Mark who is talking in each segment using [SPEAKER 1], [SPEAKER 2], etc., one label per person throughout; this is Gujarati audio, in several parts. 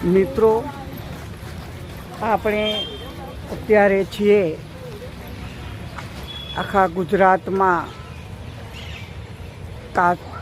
[SPEAKER 1] મિત્રો, આપણે અત્યારે છીએ આખા ગુજરાતમાં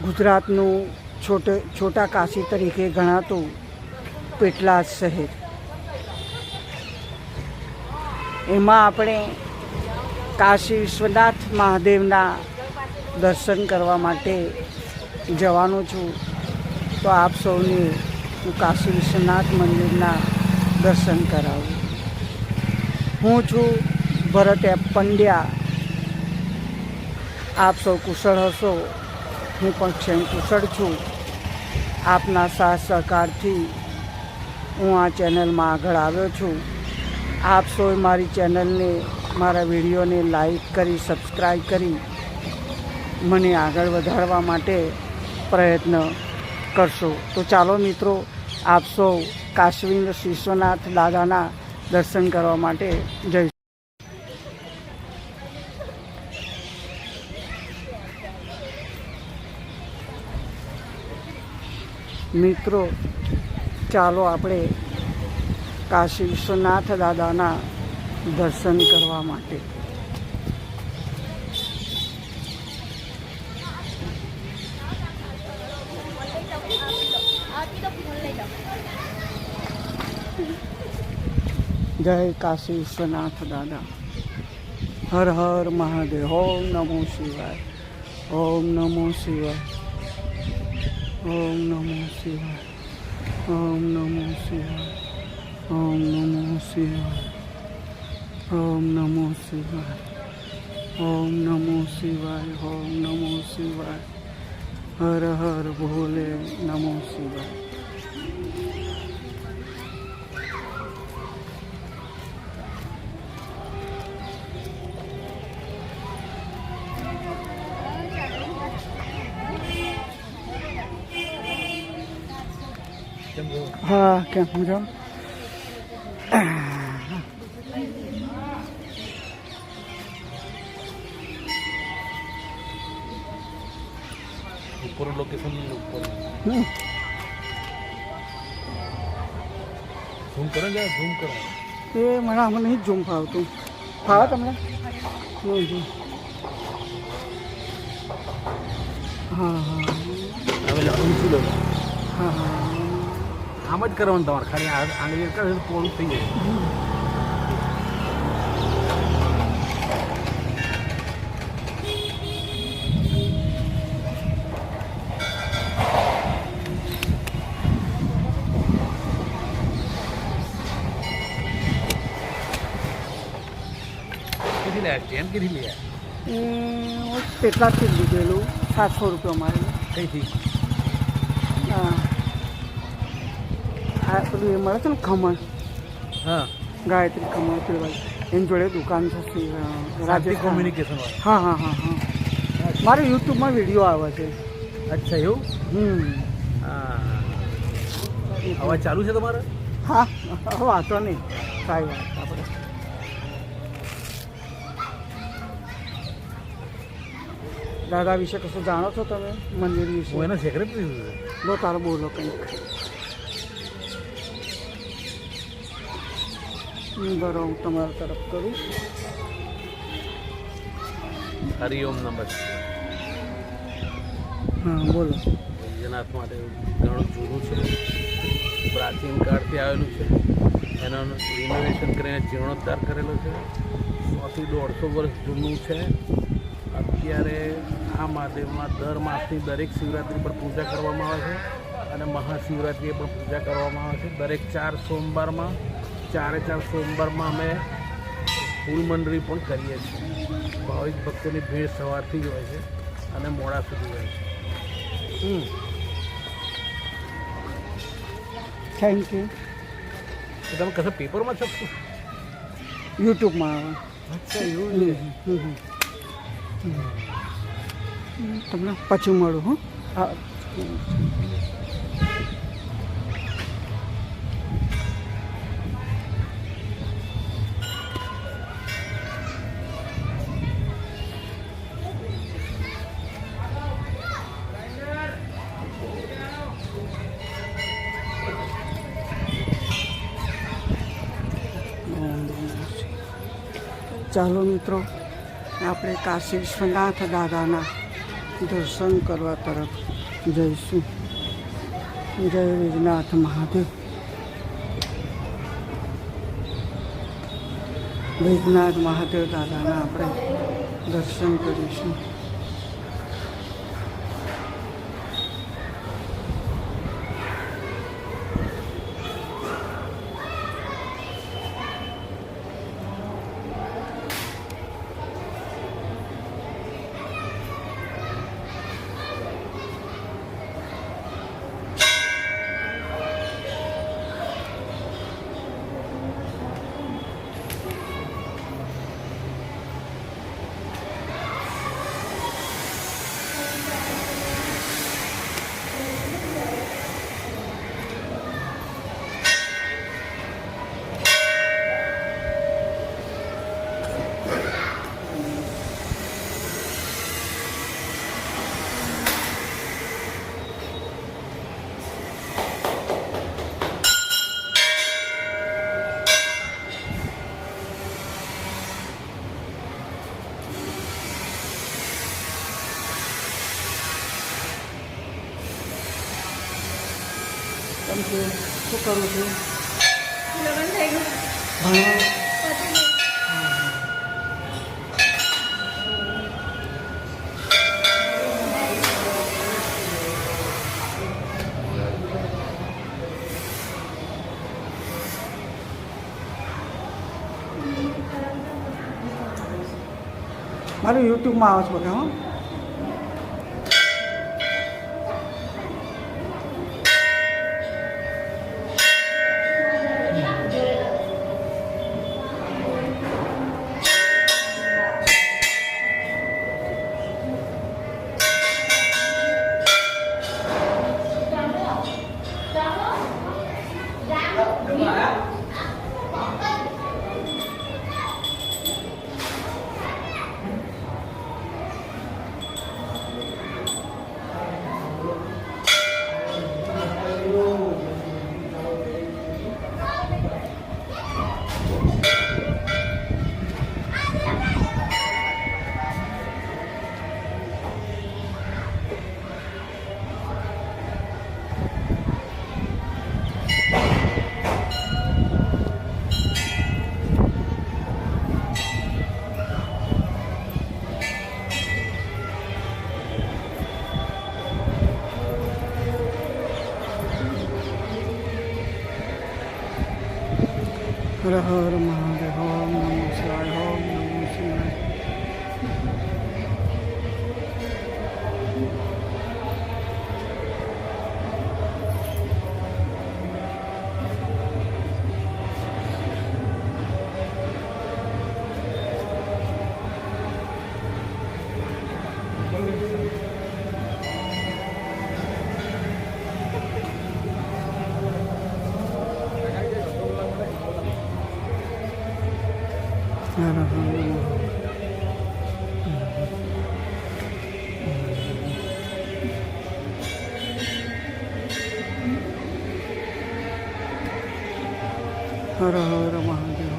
[SPEAKER 1] ગુજરાતનું છોટા કાશી તરીકે ગણાતું પેટલાદ શહેર. એમાં આપણે કાશી વિશ્વનાથ મહાદેવના દર્શન કરવા માટે જવાનું છું. તો આપ સૌને હું કાશી વિશ્વનાથ મંદિરના દર્શન કરાવું. હું છું ભરત પંડ્યા. આપ સૌ કુશળ હશો, હું પણ ક્ષેમ કુશળ છું. આપના સાથ સહકારથી હું આ ચેનલમાં આગળ આવ્યો છું. આપ સૌએ મારી ચેનલને, મારા વિડીયોને લાઈક કરી, સબસ્ક્રાઈબ કરી મને આગળ વધારવા માટે પ્રયત્ન કરશો. તો ચાલો મિત્રો, આપ સૌ કાશી વિશ્વનાથ દાદાના દર્શન કરવા માટે જઈશું. મિત્રો, ચાલો આપણે કાશી વિશ્વનાથ દાદાના દર્શન કરવા માટે. જય કાશી વિશ્વનાથ દાદા. હર હર મહાદેવ. ઓમ નમો શિવાય. ઓમ નમો શિવાય. ઓમ નમો શિવાય. ઓમ નમો શિવાય. ઓમ નમો શિવાય. ઓમ નમો શિવાય. ઓમ નમો શિવાય. ઓમ નમો શિવાય. હર હર ભોલે નમો શિવાય. હા, કેમ મજા?
[SPEAKER 2] ઉપર લોકેશન ઉપર ઝૂમ કરે ને, ઝૂમ કરે
[SPEAKER 1] એ મને આમાં નહીં ઝૂમ ફાવતું. ફાવે તમને? નહીં. હા હા
[SPEAKER 2] હવે ઊંચું લો.
[SPEAKER 1] હા હા
[SPEAKER 2] આમ જ કરવાનું તમારે. ખાલી આંગળી કરે પોળું થઈ જાય. કેટલી લે? ચેન કેટલી લે?
[SPEAKER 1] પેટલાદથી જ લીધેલું. 700 રૂપિયા મારે.
[SPEAKER 2] કઈથી?
[SPEAKER 1] હા, આ પેલું એ મળે છે ને ખમણ.
[SPEAKER 2] હા,
[SPEAKER 1] ગાયત્રી ખમણ પેલું એની જોડે દુકાન છે
[SPEAKER 2] રાજ્ય કોમ્યુનિકેશન વાળા.
[SPEAKER 1] હા હા હા હા. મારે યુટ્યુબમાં વિડીયો આવે છે.
[SPEAKER 2] અચ્છા, એવું? હા, અવાજ ચાલુ છે તમારે?
[SPEAKER 1] હા, વાંચો નહીં. સારી વાત. આપણે દાદા વિશે કશું જાણો છો તમે? મંદિર વિશે?
[SPEAKER 2] હું એના સેક્રેટરી છું.
[SPEAKER 1] લો, તારો બોલો કંઈક. બરાબર, હું તમારા તરફ કરું.
[SPEAKER 2] હરિઓમ નમસ્તે.
[SPEAKER 1] હા, બોલો.
[SPEAKER 2] વૈદ્યનાથ માટે ઘણું જૂનું છે, પ્રાચીન કાળથી આવેલું છે. એનો રિનોવેશન કરીને જીર્ણોદ્ધાર કરેલો છે. 100 થી 150 વર્ષ જૂનું છે. અત્યારે આ મહાદેવમાં દર માસની દરેક શિવરાત્રિ પર પૂજા કરવામાં આવે છે અને મહાશિવરાત્રિએ પણ પૂજા કરવામાં આવે છે. દરેક 4 સોમવારમાં 4 સોમવારમાં અમે ફૂલ મંડળી પણ કરીએ છીએ. ભાવિક ભક્તોની ભીડ સવારથી જ હોય છે અને મોડા સુધી હોય છે.
[SPEAKER 1] Thank you.
[SPEAKER 2] તો તમે કશા પેપરમાં છપશો?
[SPEAKER 1] યુટ્યુબમાં આવે.
[SPEAKER 2] અચ્છા, એવું છે.
[SPEAKER 1] તમને પછી મળું. હું ચાલો મિત્રો, આપણે કાશી વિશ્વનાથ દાદાના દર્શન કરવા તરફ જઈશું. જય વિજ્ઞનાથ મહાદેવ. વિજ્ઞનાથ મહાદેવ દાદાના આપણે દર્શન કરીશું. શું કરું છું? મારું યુટ્યુબમાં આવે છે બધા. હા, હર હર મહાદેવ. ઓમ નમઃ શિવાય. ઓમ નમઃ શિવાય. હર હર મહાદેવ.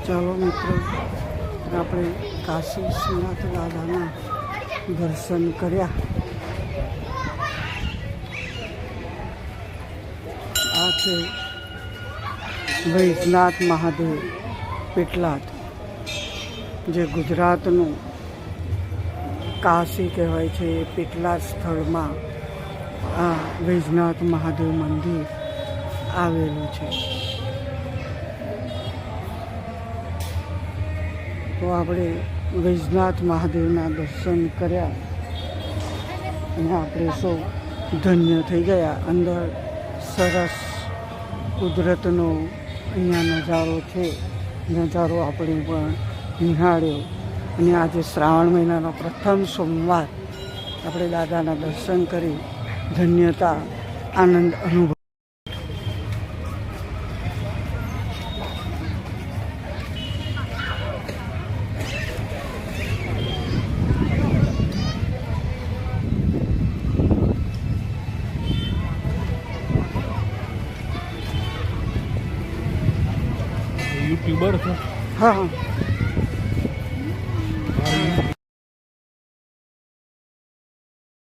[SPEAKER 1] ચાલો મિત્રો, આપણે કાશી વિશ્વનાથ દાદાના દર્શન કર્યા. આ છે વૈજનાથ મહાદેવ પેટલાદ, જે ગુજરાતનું કાશી કહેવાય છે. એ પેટલાદ સ્થળમાં આ વૈજનાથ મહાદેવ મંદિર આવેલું છે. તો આપણે વૈજનાથ મહાદેવના દર્શન કર્યા અને આપણે સૌ ધન્ય થઈ ગયા. અંદર સરસ કુદરતનો અહીંયા નજારો છે. નજારો આપણે પણ નિહાળ્યો અને આજે શ્રાવણ મહિનાનો પ્રથમ સોમવાર આપણે દાદાના દર્શન કરી ધન્યતા આનંદ અનુભવ.
[SPEAKER 2] યુટ્યુબર છે.
[SPEAKER 1] હા હા
[SPEAKER 2] મારું